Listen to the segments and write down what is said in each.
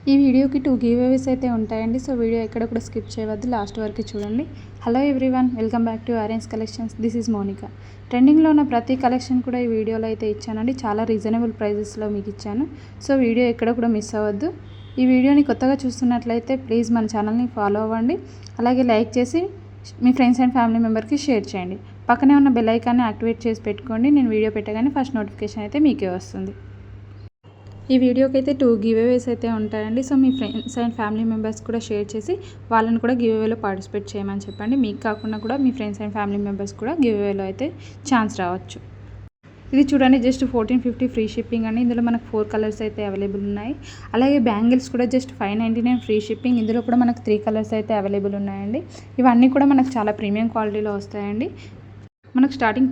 ఈ వీడియోకి 2 గివ్ అవేస్ అయితే ఉంటాయండి. సో వీడియో ఎక్కడ కూడా స్కిప్ చేయవద్దు, లాస్ట్ వరకు చూడండి. Hello everyone, welcome back to Orange Collections. This is Monica. ట్రెండింగ్లో ఉన్న ప్రతి కలెక్షన్ కూడా ఈ వీడియోలో అయితే ఇచ్చానండి. చాలా రీజనబుల్ ప్రైజెస్లో మీకు ఇచ్చాను. సో వీడియో ఎక్కడ కూడా మిస్ అవ్వద్దు. ఈ వీడియోని కొత్తగా చూస్తున్నట్లయితే ప్లీజ్ మన ఛానల్ని ఫాలో అవ్వండి. అలాగే లైక్ చేసి మీ ఫ్రెండ్స్ అండ్ ఫ్యామిలీ మెంబర్కి షేర్ చేయండి. పక్కనే ఉన్న బెల్ ఐకాన్ని యాక్టివేట్ చేసి పెట్టుకోండి. నేను వీడియో పెట్టగానే ఫస్ట్ నోటిఫికేషన్ అయితే మీకే వస్తుంది. ఈ వీడియోకి అయితే 2 గివ్ అవేస్ అయితే ఉంటాయండి. So me friends and family members కూడా షేర్ చేసి వాళ్ళని కూడా గివ్ అవేలో పార్టిసిపేట్ చేయమని చెప్పండి. మీకు కాకుండా కూడా మీ ఫ్రెండ్స్ అండ్ ఫ్యామిలీ మెంబర్స్ కూడా గివ్ అవేలో అయితే ఛాన్స్ రావచ్చు. ఇది చూడండి, జస్ట్ 1450 ఫ్రీ షిప్పింగ్ అండి. ఇందులో మనకు 4 కలర్స్ అయితే అవైలబుల్ ఉన్నాయి. అలాగే బ్యాంగిల్స్ కూడా జస్ట్ 599 ఫ్రీ షిప్పింగ్. ఇందులో కూడా మనకు 3 కలర్స్ అయితే అవైలబుల్ ఉన్నాయండి. ఇవన్నీ కూడా మనకు చాలా ప్రీమియం క్వాలిటీలో వస్తాయండి. మనకు స్టార్టింగ్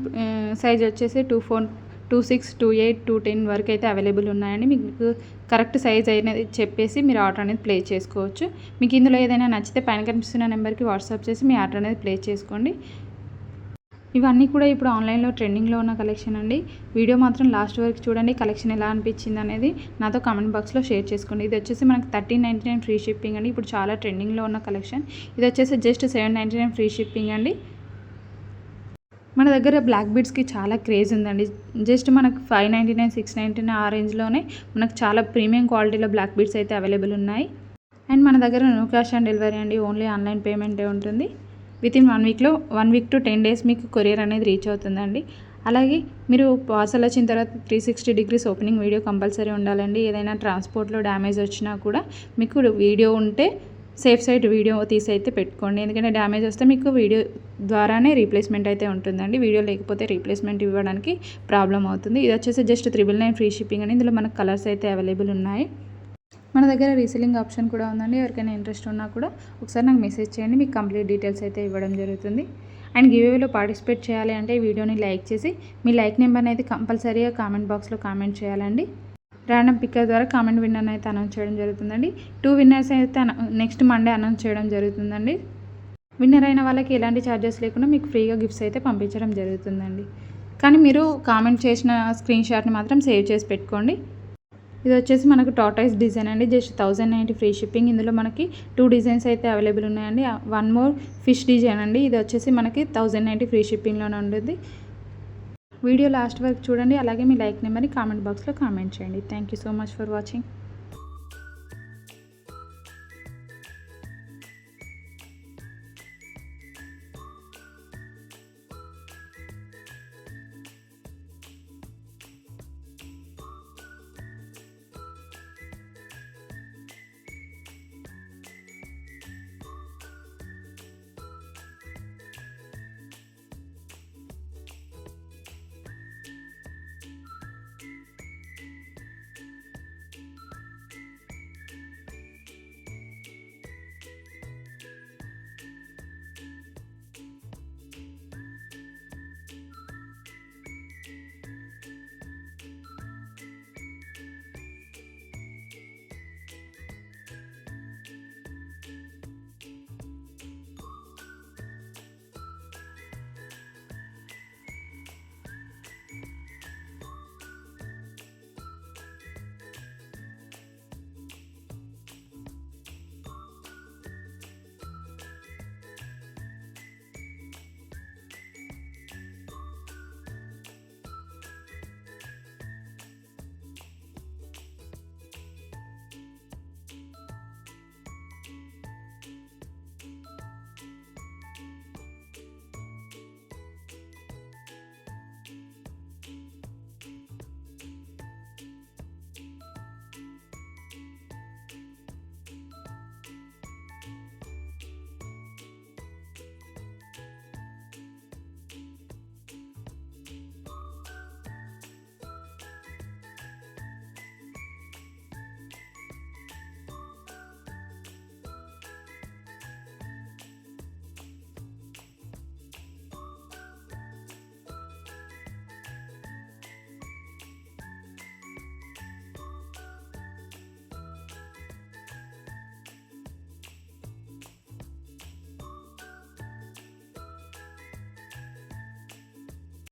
సైజ్ వచ్చేసి 2.6, 2.8, 2.10 వరకు అయితే అవైలబుల్ ఉన్నాయండి. మీకు కరెక్ట్ సైజ్ అనేది చెప్పేసి మీరు ఆర్డర్ అనేది ప్లేస్ చేసుకోవచ్చు. మీకు ఇందులో ఏదైనా నచ్చితే పైన కనిపిస్తున్న నెంబర్కి వాట్సాప్ చేసి మీ ఆర్డర్ అనేది ప్లేస్ చేసుకోండి. ఇవన్నీ కూడా ఇప్పుడు ఆన్లైన్లో ట్రెండింగ్లో ఉన్న కలెక్షన్ అండి. వీడియో మాత్రం లాస్ట్ వరకు చూడండి. కలెక్షన్ ఎలా అనిపించింది అనేది నాతో కామెంట్ బాక్స్లో షేర్ చేసుకోండి. ఇది వచ్చేసి మనకు 1399 ఫ్రీ షిప్పింగ్ అండి. ఇప్పుడు చాలా ట్రెండింగ్లో ఉన్న కలెక్షన్. ఇది వచ్చేసి జస్ట్ 799 ఫ్రీ షిప్పింగ్ అండి. మన దగ్గర బ్లాక్ బీడ్స్కి చాలా క్రేజ్ ఉందండి. జస్ట్ మనకు 599, 699 ఆ రేంజ్లోనే మనకు చాలా ప్రీమియం క్వాలిటీలో బ్లాక్ బీడ్స్ అయితే అవైలబుల్ ఉన్నాయి. అండ్ మన దగ్గర నో క్యాష్ ఆన్ డెలివరీ అండి, ఓన్లీ ఆన్లైన్ పేమెంటే ఉంటుంది. వితిన్ 1 వీక్ టు 10 డేస్ మీకు కొరియర్ అనేది రీచ్ అవుతుందండి. అలాగే మీరు పార్సల్ వచ్చిన తర్వాత 360 డిగ్రీస్ ఓపెనింగ్ వీడియో కంపల్సరీ ఉండాలండి. ఏదైనా ట్రాన్స్పోర్ట్లో డ్యామేజ్ వచ్చినా కూడా మీకు వీడియో ఉంటే సేఫ్ సైడ్ వీడియో తీసి అయితే పెట్టుకోండి. ఎందుకంటే డ్యామేజ్ వస్తే మీకు వీడియో ద్వారానే రీప్లేస్మెంట్ అయితే ఉంటుందండి. వీడియో లేకపోతే రీప్లేస్మెంట్ ఇవ్వడానికి ప్రాబ్లం అవుతుంది. ఇది వచ్చేసి జస్ట్ 999 ఫ్రీ షిప్పింగ్ అని. ఇందులో మనకు కలర్స్ అయితే అవైలబుల్ ఉన్నాయి. మన దగ్గర రీసెల్లింగ్ ఆప్షన్ కూడా ఉందండి. ఎవరికైనా ఇంట్రెస్ట్ ఉన్నా కూడా ఒకసారి నాకు మెసేజ్ చేయండి. మీకు కంప్లీట్ డీటెయిల్స్ అయితే ఇవ్వడం జరుగుతుంది. అండ్ గివ్ అవేలో పార్టిసిపేట్ చేయాలి అంటే వీడియోని లైక్ చేసి మీ లైక్ నెంబర్ని అయితే కంపల్సరీగా కామెంట్ బాక్స్లో కామెంట్ చేయాలండి. ర్యాండమ్ పిక్కర్ ద్వారా కామెంట్ విన్నర్ని అయితే అనౌన్స్ చేయడం జరుగుతుందండి. 2 విన్నర్స్ అయితే నెక్స్ట్ మండే అనౌన్స్ చేయడం జరుగుతుందండి. విన్నర్ అయిన వాళ్ళకి ఎలాంటి ఛార్జెస్ లేకుండా మీకు ఫ్రీగా గిఫ్ట్స్ అయితే పంపించడం జరుగుతుందండి. కానీ మీరు కామెంట్ చేసిన స్క్రీన్ షాట్ని మాత్రం సేవ్ చేసి పెట్టుకోండి. ఇది వచ్చేసి మనకు టార్టాయిస్ డిజైన్ అండి. Just 1090 free shipping. ఇందులో మనకి 2 డిజైన్స్ అయితే అవైలబుల్ ఉన్నాయండి. 1 మోర్ ఫిష్ డిజైన్ అండి. ఇది వచ్చేసి మనకి 1090 ఫ్రీ షిప్పింగ్లోనే ఉంటుంది. వీడియో లాస్ట్ వరకు చూడండి. అలాగే మీ లైక్ నెంబర్ని కామెంట్ బాక్స్లో కామెంట్ చేయండి. Thank you so much for watching.